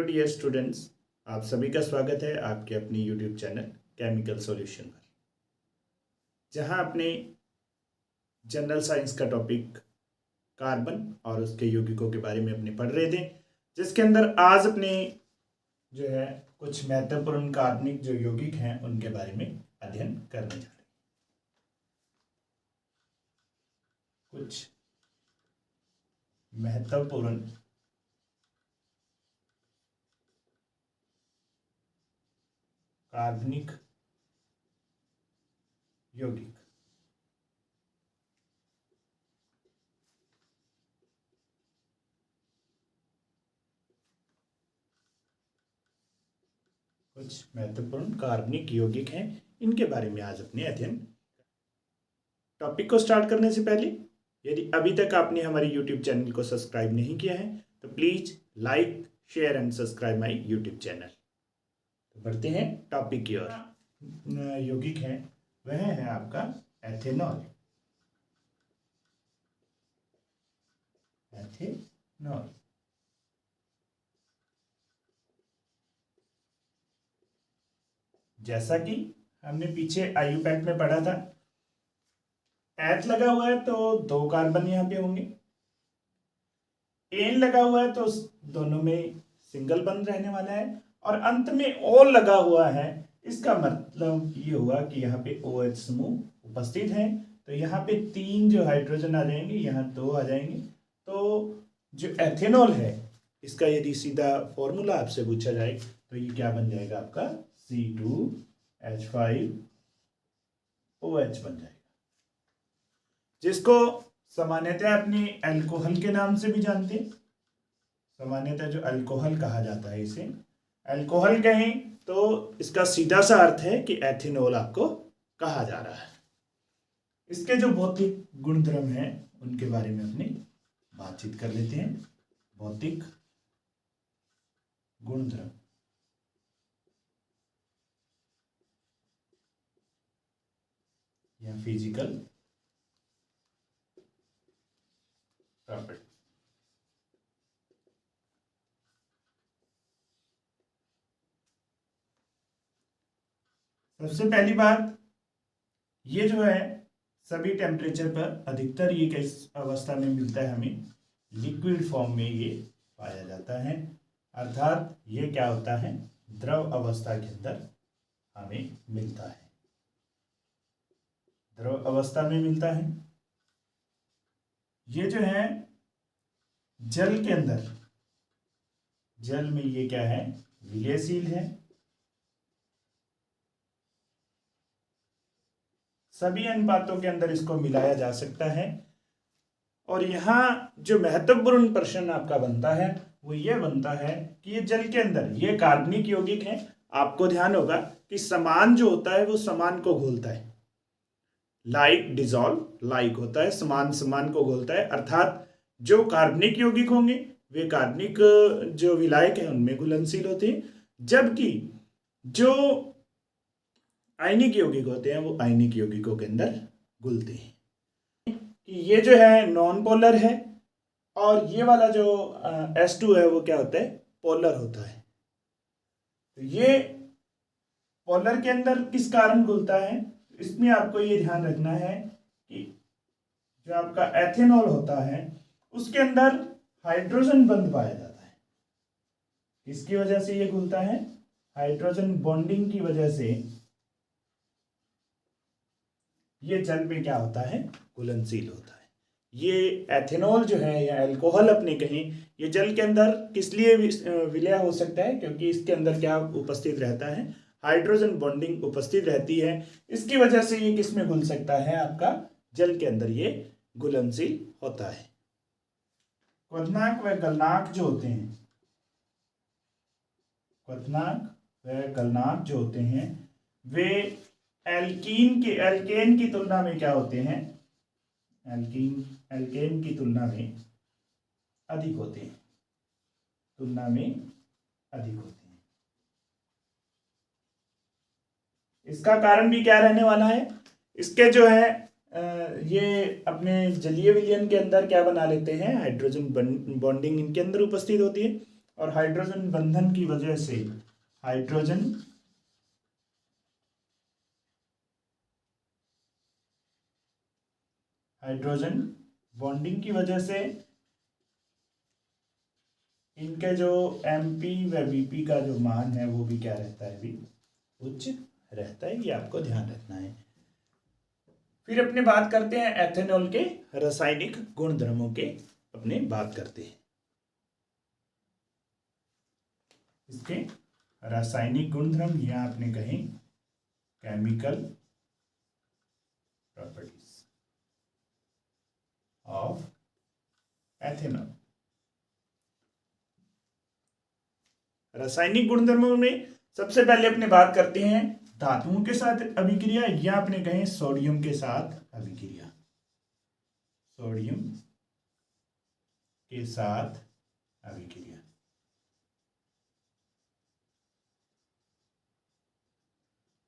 Hello dear students, आप सभी का स्वागत है आपके अपने यूट्यूब चैनल केमिकल सॉल्यूशन पर, जहां अपने जनरल साइंस का टॉपिक कार्बन और उसके यौगिकों के बारे में अपने पढ़ रहे थे, जिसके अंदर आज अपने जो है कुछ महत्वपूर्ण कार्बनिक जो यौगिक हैं उनके बारे में अध्ययन करने जा रहे हैं। कुछ महत्वपूर्ण कार्बनिक यौगिक। कुछ महत्वपूर्ण कार्बनिक यौगिक हैं, इनके बारे में आज अपने अध्ययन। टॉपिक को स्टार्ट करने से पहले यदि अभी तक आपने हमारे यूट्यूब चैनल को सब्सक्राइब नहीं किया है तो please like, share and subscribe my YouTube channel. तो बढ़ते हैं टॉपिक की ओर। यौगिक है वह है आपका एथेनॉल। एथेनॉल जैसा कि हमने पीछे आयुपैक में पढ़ा था, एच लगा हुआ है तो 2 कार्बन यहां पे होंगे, एन लगा हुआ है तो दोनों में सिंगल बंद रहने वाला है, और अंत में ओ लगा हुआ है। इसका मतलब ये हुआ कि यहाँ पे OH समूह उपस्थित है, तो यहाँ पे 3 जो हाइड्रोजन आ जाएंगे, यहाँ 2 आ जाएंगे। तो जो एथेनॉल है इसका यदि सीधा फॉर्मूला आपसे पूछा जाए तो ये क्या बन जाएगा, आपका C2H5OH बन जाएगा, जिसको सामान्यतः अपने अल्कोहल के नाम से भी जानते हैं। सामान्यतः जो अल्कोहल कहा जाता है, इसे अल्कोहल कहें तो इसका सीधा सा अर्थ है कि एथेनॉल आपको कहा जा रहा है। इसके जो भौतिक गुणधर्म हैं उनके बारे में अपनी बातचीत कर लेते हैं। भौतिक गुणधर्म या फिजिकल प्रॉपर्टी। सबसे पहली बात, ये जो है सभी टेम्परेचर पर अधिकतर ये किस अवस्था में मिलता है, हमें लिक्विड फॉर्म में ये पाया जाता है। अर्थात ये क्या होता है, द्रव अवस्था के अंदर हमें मिलता है, द्रव अवस्था में मिलता है। ये जो है जल के अंदर, जल में ये क्या है, विलयशील है। सभी अनुपातों के अंदर इसको मिलाया जा सकता है। और यहाँ जो महत्वपूर्ण प्रश्न आपका बनता है वो ये बनता है कि ये जल के अंदर ये कार्बनिक यौगिक है। आपको ध्यान होगा कि समान जो होता है वो समान को घोलता है, लाइक डिजॉल्व लाइक होता है, समान समान को घोलता है। अर्थात जो कार्बनिक यौगिक होंगे वे कार्बनिक जो विलायक है उनमें घुलनशील होते हैं, जबकि जो आयनिक यौगिक होते हैं वो आयनिक यौगिकों के अंदर घुलते हैं। कि ये जो है नॉन पोलर है और ये वाला जो H2 है वो क्या होता है, पोलर होता है। तो ये पोलर के अंदर किस कारण घुलता है, इसमें आपको ये ध्यान रखना है कि जो आपका एथेनॉल होता है उसके अंदर हाइड्रोजन बंध पाया जाता है। किसकी वजह से ये घुलता है, हाइड्रोजन बॉन्डिंग की वजह से ये जल में क्या होता है, घुलनशील होता है। ये एथेनॉल जो है या अल्कोहल अपने कहें, ये जल के अंदर किस लिए विलय हो सकता है, क्योंकि इसके अंदर क्या उपस्थित रहता है, हाइड्रोजन बॉन्डिंग उपस्थित रहती है। इसकी वजह से ये किस में घुल सकता है, आपका जल के अंदर ये घुलनशील होता है। क्वथनांक व गलनांक जो होते हैं, क्वथनांक व गलनांक जो होते हैं वे एल्केन की तुलना में क्या होते हैं, एल्केन की तुलना में अधिक होते हैं, तुलना में अधिक होते हैं। इसका कारण भी क्या रहने वाला है, इसके जो है ये अपने जलीय विलयन के अंदर क्या बना लेते हैं, हाइड्रोजन बॉन्डिंग इनके अंदर उपस्थित होती है। और हाइड्रोजन बंधन की वजह से हाइड्रोजन बॉन्डिंग की वजह से इनके जो MP व BP का जो मान है वो भी क्या रहता है, भी उच्च रहता है। ये आपको ध्यान रखना है। फिर अपने बात करते हैं एथेनॉल के रासायनिक गुणधर्मों के, अपने बात करते हैं इसके रासायनिक गुणधर्म, या आपने कहीं केमिकल प्रॉपर्टीज ऑफ एथेनॉल। रासायनिक गुणधर्मों में सबसे पहले अपने बात करते हैं धातुओं के साथ अभिक्रिया, या अपने कहें सोडियम के साथ अभिक्रिया। सोडियम के साथ अभिक्रिया।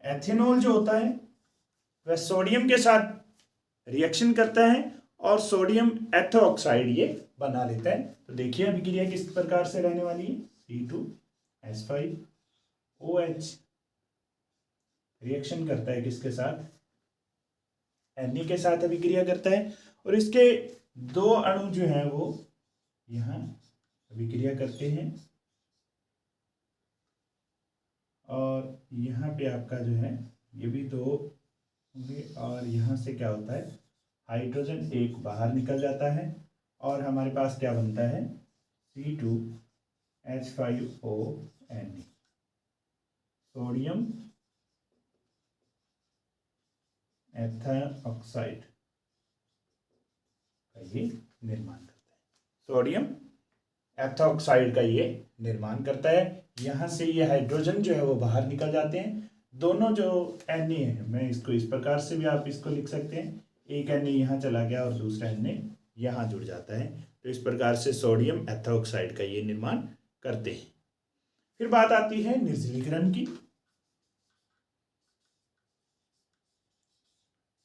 एथेनॉल जो होता है वह सोडियम के साथ रिएक्शन करता है और सोडियम एथोक्साइड ये बना लेता है। तो देखिए अभिक्रिया किस प्रकार से रहने वाली है। C2H5OH रिएक्शन करता है किसके साथ, Na के साथ अभिक्रिया करता है, और इसके दो अणु जो हैं वो यहाँ अभिक्रिया करते हैं, और यहाँ पे आपका जो है ये भी दो होंगे, और यहाँ से क्या होता है, हाइड्रोजन एक बाहर निकल जाता है, और हमारे पास क्या बनता है, C2H5ONe सोडियम एथोक्साइड का ये निर्माण करता है। सोडियम एथोक्साइड का ये निर्माण करता है। यहाँ से ये हाइड्रोजन जो है वो बाहर निकल जाते हैं। दोनों जो Na है, मैं इसको इस प्रकार से भी आप इसको लिख सकते हैं, एक Na यहाँ चला गया और दूसरा Na यहाँ जुड़ जाता है। तो इस प्रकार से सोडियम एथोक्साइड का ये निर्माण करते हैं। फिर बात आती है निर्जलीकरण की।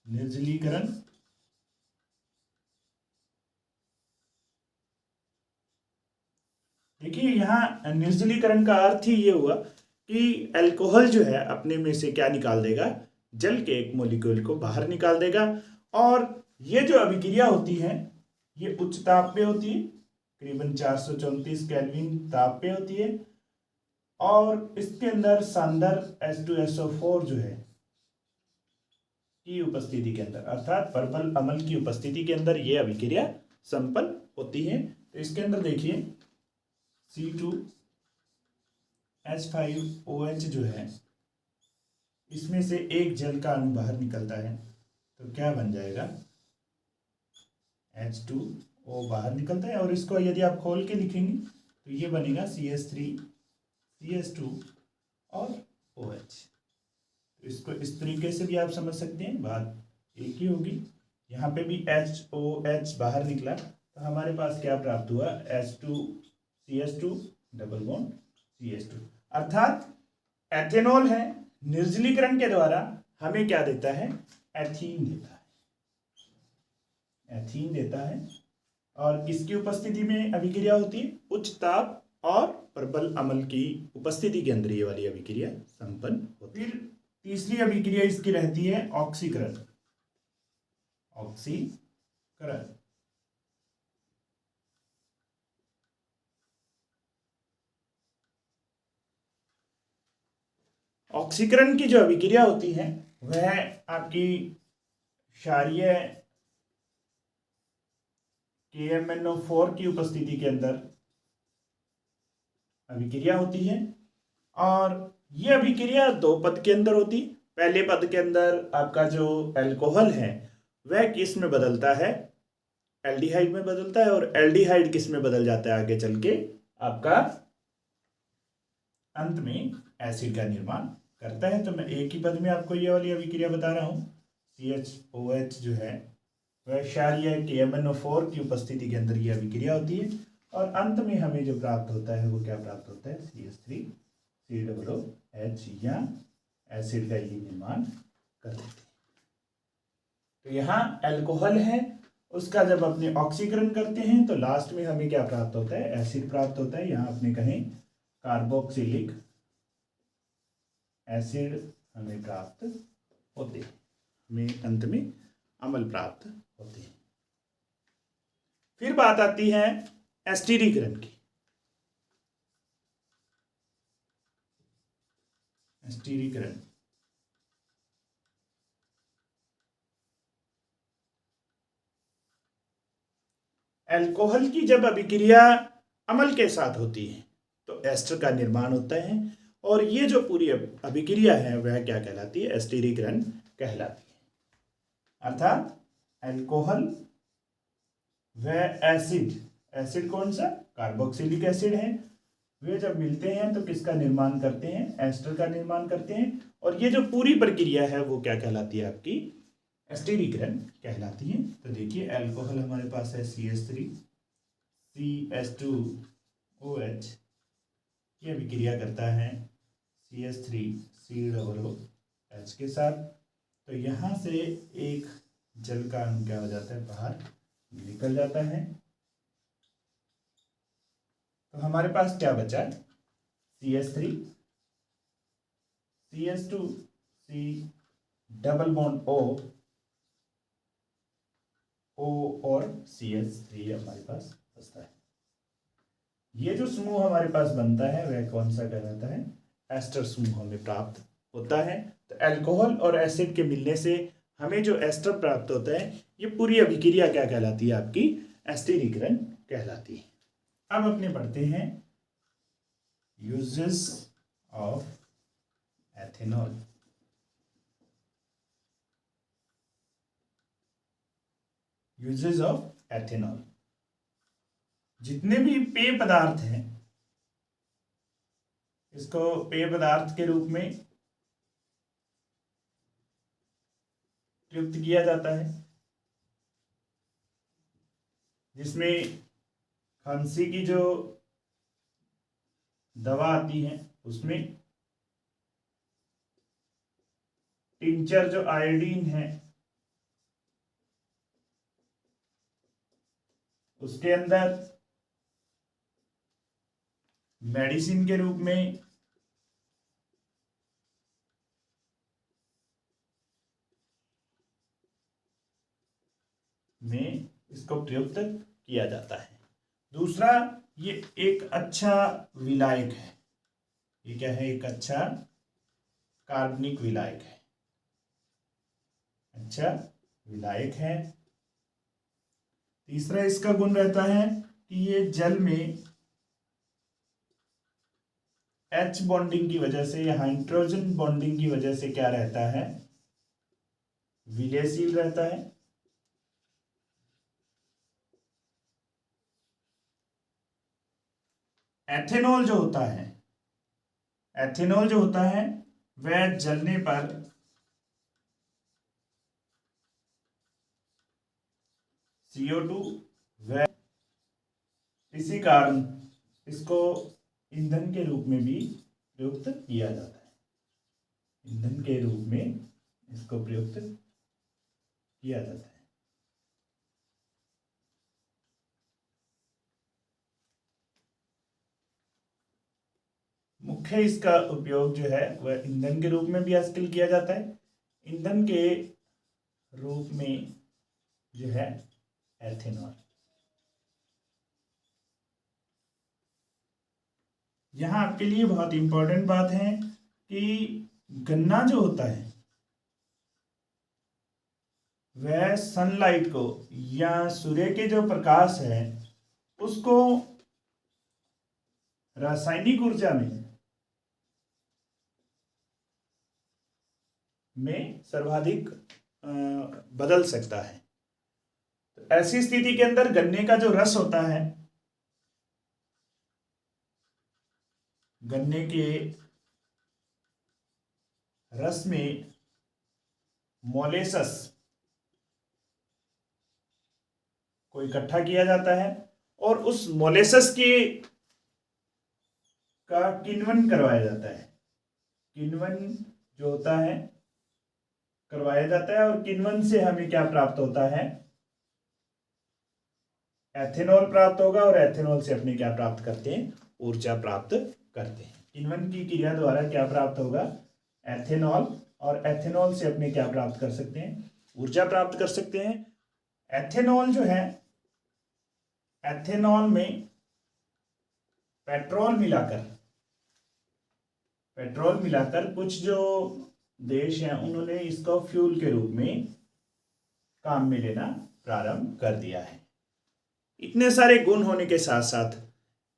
निर्जलीकरण देखिए, यहाँ निर्जलीकरण का अर्थ ही ये हुआ कि अल्कोहल जो है अपने में से क्या निकाल देगा, जल के एक मॉलिक्यूल को बाहर निकाल देगा, और ये जो अभिक्रिया होती है ये उच्च ताप पे होती है, करीबन 434 केल्विन ताप पे होती है, और इसके अंदर सांद्र H2SO4 जो है की उपस्थिति के अंदर, अर्थात प्रबल अम्ल की उपस्थिति के अंदर ये अभिक्रिया संपन्न होती है। तो इसके अंदर देखिए C2H5OH जो है, इसमें से एक जल का अणु बाहर निकलता है, तो क्या बन जाएगा, H2O बाहर निकलता है, और इसको यदि आप खोल के लिखेंगे तो ये बनेगा CH3CH2 और OH। तो इसको इस तरीके से भी आप समझ सकते हैं, बात एक ही होगी। यहाँ पे भी HOH बाहर निकला, तो हमारे पास क्या प्राप्त हुआ, H2CH2 डबल बॉन्ड CH2, अर्थात एथेनॉल है निर्जलीकरण के द्वारा हमें क्या देता है, एथीन देता है, एथीन देता है। और किसकी उपस्थिति में अभिक्रिया होती है, उच्च ताप और प्रबल अम्ल की उपस्थिति के अंदर ये वाली अभिक्रिया संपन्न होती है। तीसरी अभिक्रिया इसकी रहती है ऑक्सीकरण। ऑक्सीकरण ऑक्सीकरण की जो अभिक्रिया होती है वह आपकी क्षारीय KMnO4 की उपस्थिति के अंदर अभिक्रिया होती है, और ये अभिक्रिया दो पद के अंदर होती। पहले पद के अंदर आपका जो अल्कोहल है वह किस में बदलता है, एल्डिहाइड में बदलता है, और एल्डिहाइड किस में बदल जाता है आगे चल के, आपका अंत में एसिड का निर्माण करता है। तो मैं एक ही पद में आपको ये वाली अभिक्रिया बता रहा हूँ। CHOH जो है वह क्षारीय KMnO4 की उपस्थिति के अंदर ये अभिक्रिया होती है, और अंत में हमें जो प्राप्त होता है वो क्या प्राप्त होता है, CH3COOH, या एसिड का ये निर्माण कर देते हैं। तो यहाँ अल्कोहल है उसका जब अपने ऑक्सीकरण करते हैं तो लास्ट में हमें क्या प्राप्त होता है, एसिड प्राप्त होता है। यहाँ अपने कहें कार्बोक्सिलिक एसिड हमें प्राप्त होते हैं, हमें अंत में अम्ल प्राप्त होते हैं। फिर बात आती है एस्टिरीकरण की। एस्टिरीकरण अल्कोहल की जब अभिक्रिया अम्ल के साथ होती है तो एस्टर का निर्माण होता है, और ये जो पूरी अभिक्रिया है वह क्या कहलाती है, एस्टिरीकरण कहलाती है। अर्थात अल्कोहल व एसिड, एसिड कौन सा, कार्बोक्सिलिक एसिड है, वे जब मिलते हैं तो किसका निर्माण करते हैं, एस्टर का निर्माण करते हैं। और ये जो पूरी प्रक्रिया है वो क्या कहलाती है, आपकी एस्टिरीकरण कहलाती है। तो देखिए अल्कोहल हमारे पास है CH3 CH2OH, ये अभिक्रिया करता है CH3 COOH के साथ। तो यहाँ से एक जल का अणु क्या हो जाता है, बाहर निकल जाता है। तो हमारे पास क्या बचा, CH3 CH2 C double bond O और CH3 हमारे पास बचता है। ये जो समूह हमारे पास बनता है वह कौन सा कहलाता है, एस्टर समूह हमें प्राप्त होता है। तो अल्कोहल और एसिड के मिलने से हमें जो एस्टर प्राप्त होता है, ये पूरी अभिक्रिया क्या कहलाती है, आपकी एस्टिरीकरण कहलाती है। अब अपने पढ़ते हैं uses of ethanol. Uses of ethanol, जितने भी पेय पदार्थ हैं इसको पेय पदार्थ के रूप में प्रयुक्त किया जाता है, जिसमें खांसी की जो दवा आती है उसमें टिंचर जो आयोडीन है उसके अंदर, मेडिसिन के रूप में इसको प्रयुक्त किया जाता है। दूसरा, ये एक अच्छा विलायक है। ये क्या है, एक अच्छा कार्बनिक विलायक है, अच्छा विलायक है। तीसरा इसका गुण रहता है कि ये जल में H बॉन्डिंग की वजह से या हाइड्रोजन बॉन्डिंग की वजह से क्या रहता है, विलयशील रहता है। एथेनॉल जो होता है, एथेनॉल जो होता है वह जलने पर CO2 वह इसी कारण इसको ईंधन के रूप में भी प्रयुक्त किया जाता है। ईंधन के रूप में इसको प्रयुक्त किया जाता है। मुख्य इसका उपयोग जो है वह ईंधन के रूप में भी आजकल किया जाता है। ईंधन के रूप में जो है एथेनॉल। यहाँ आपके लिए बहुत इंपॉर्टेंट बात है कि गन्ना जो होता है वह सनलाइट को या सूर्य के जो प्रकाश है उसको रासायनिक ऊर्जा में सर्वाधिक बदल सकता है। तो ऐसी स्थिति के अंदर गन्ने का जो रस होता है, गन्ने के रस में मोलेसस को इकट्ठा किया जाता है और उस मोलेसस के का किण्वन करवाया जाता है। किण्वन जो होता है करवाया जाता है और किण्वन से हमें क्या प्राप्त होता है, एथेनॉल प्राप्त होगा और एथेनॉल से अपने क्या प्राप्त करते हैं, ऊर्जा प्राप्त करते हैं। किण्वन की क्रिया द्वारा क्या प्राप्त होगा, एथेनॉल, और एथेनॉल से अपने क्या प्राप्त कर सकते हैं, ऊर्जा प्राप्त कर सकते हैं। एथेनॉल जो है, एथेनॉल में पेट्रोल मिलाकर कुछ जो देश हैं उन्होंने इसको फ्यूल के रूप में काम में लेना प्रारंभ कर दिया है। इतने सारे गुण होने के साथ साथ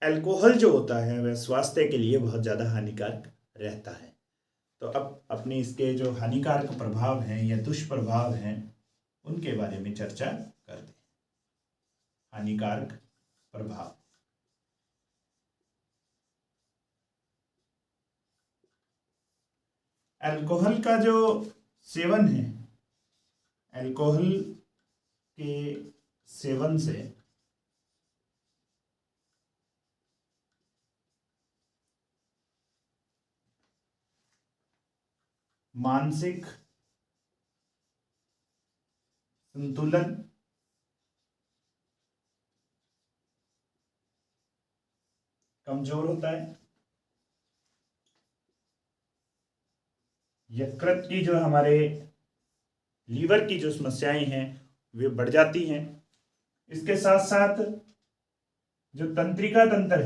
अल्कोहल जो होता है वह स्वास्थ्य के लिए बहुत ज़्यादा हानिकारक रहता है। तो अब अपने इसके जो हानिकारक प्रभाव हैं या दुष्प्रभाव हैं उनके बारे में चर्चा करते हैं। हानिकारक प्रभाव, अल्कोहल का जो सेवन है, अल्कोहल के सेवन से मानसिक संतुलन, कमजोर होता है। यकृत की जो हमारे लीवर की जो समस्याएं हैं वे बढ़ जाती हैं। इसके साथ साथ जो तंत्रिका तंत्र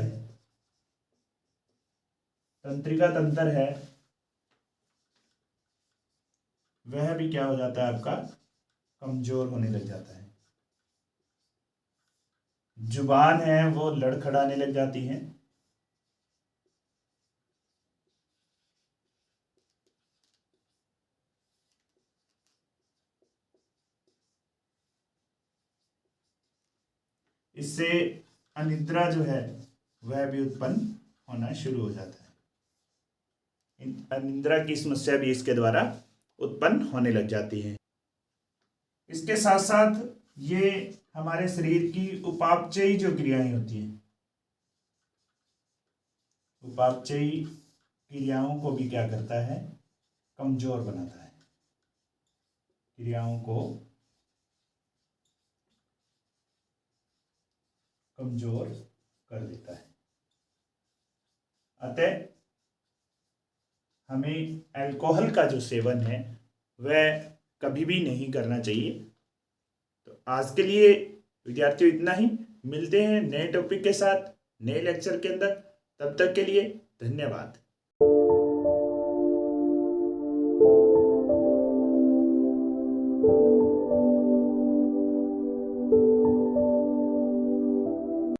है वह भी क्या हो जाता है, आपका कमजोर होने लग जाता है। जुबान है वो लड़खड़ाने लग जाती है। इससे अनिद्रा जो है वह भी उत्पन्न होना शुरू हो जाता है। अनिद्रा की समस्या भी इसके द्वारा उत्पन्न होने लग जाती है। इसके साथ साथ ये हमारे शरीर की उपापचयी जो क्रियाएं होती हैं, उपापचयी क्रियाओं को भी क्या करता है, कमजोर बनाता है। क्रियाओं को कमजोर कर देता है। अतः हमें अल्कोहल का जो सेवन है वह कभी भी नहीं करना चाहिए। तो आज के लिए विद्यार्थियों इतना ही। मिलते हैं नए टॉपिक के साथ नए लेक्चर के अंदर। तब तक के लिए धन्यवाद।